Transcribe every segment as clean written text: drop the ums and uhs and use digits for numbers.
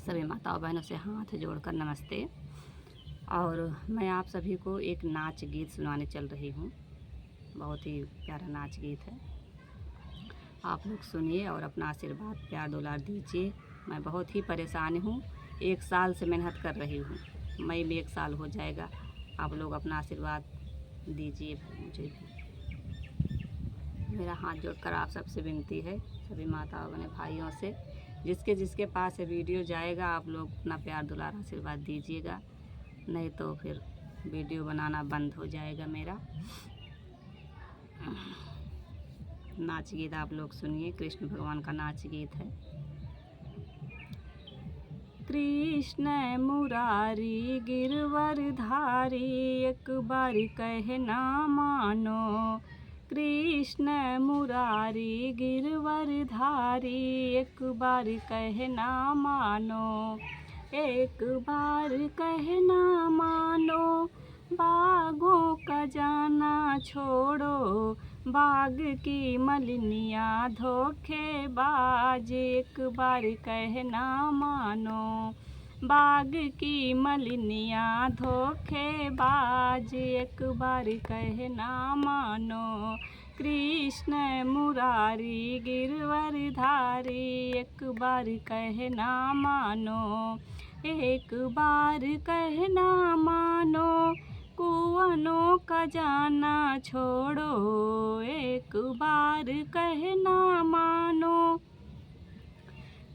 सभी माताओं बहनों से हाथ जोड़कर नमस्ते। और मैं आप सभी को एक नाच गीत सुनाने चल रही हूँ। बहुत ही प्यारा नाच गीत है, आप लोग सुनिए और अपना आशीर्वाद प्यार दुलार दीजिए। मैं बहुत ही परेशान हूँ, 1 साल से मेहनत कर रही हूँ, मई में 1 साल हो जाएगा। आप लोग अपना आशीर्वाद दीजिए मुझे भी। मेरा हाथ जोड़कर आप सबसे विनती है, सभी माताओं बहनों भाइयों से, जिसके जिसके पास ये वीडियो जाएगा आप लोग अपना प्यार दुलार आशीर्वाद दीजिएगा, नहीं तो फिर वीडियो बनाना बंद हो जाएगा मेरा। नाच गीत आप लोग सुनिए, कृष्ण भगवान का नाच गीत है। कृष्ण मुरारी गिरवरधारी, एक बार कहना मानो। कृष्ण मुरारी गिरवरधारी, एक बार कहना मानो। एक बार कहना मानो, बागों का जाना छोड़ो। बाग की मलिनिया धोखेबाज, एक बार कहना मानो। बाग की मलिनिया धोखेबाज, एक बार कहना मानो। कृष्ण मुरारी गिरवरधारी, एक बार कहना मानो। एक बार कहना मानो, कुआनों का जाना छोड़ो। एक बार कहना मानो,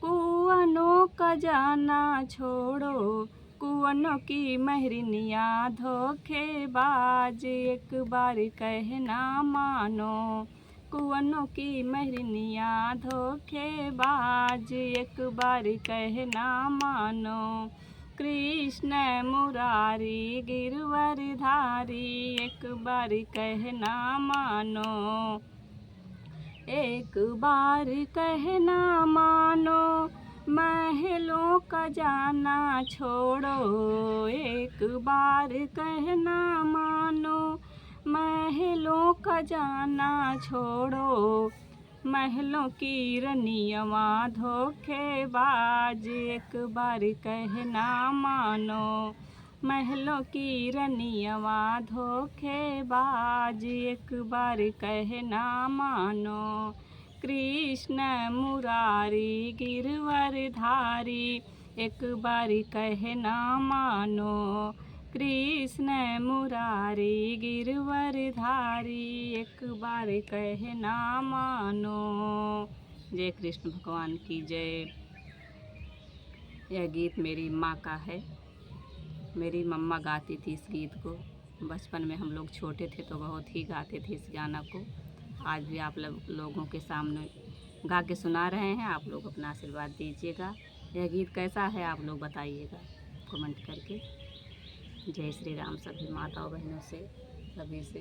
कुआनों का जाना छोड़ो। कुआनों की महरिनिया धोखेबाज, एक बार कहना मानो। कुआनों की महरिनिया धोखेबाज, एक बार कहना मानो। कृष्ण मुरारी गिरवरधारी, एक बार कहना मानो। एक बार कहना मानो, महलों का जाना छोड़ो। एक बार कहना मानो, महलों का जाना छोड़ो। महलों की रनियवा धोखेबाज, एक बार कहना मानो। महलों की रनियवा धोखेबाज, एक बार कहना मानो। कृष्ण मुरारी गिरवरधारी, एक बार कहना मानो। कृष्ण मुरारी गिरवरधारी, एक बार कहना मानो। जय कृष्ण भगवान की जय। यह गीत मेरी माँ का है, मेरी मम्मा गाती थी इस गीत को। बचपन में हम लोग छोटे थे तो बहुत ही गाते थे इस गाना को। आज भी आप लोगों के सामने गा के सुना रहे हैं, आप लोग अपना आशीर्वाद दीजिएगा। यह गीत कैसा है आप लोग बताइएगा कमेंट करके। जय श्री राम सभी माताओं बहनों से, सभी से।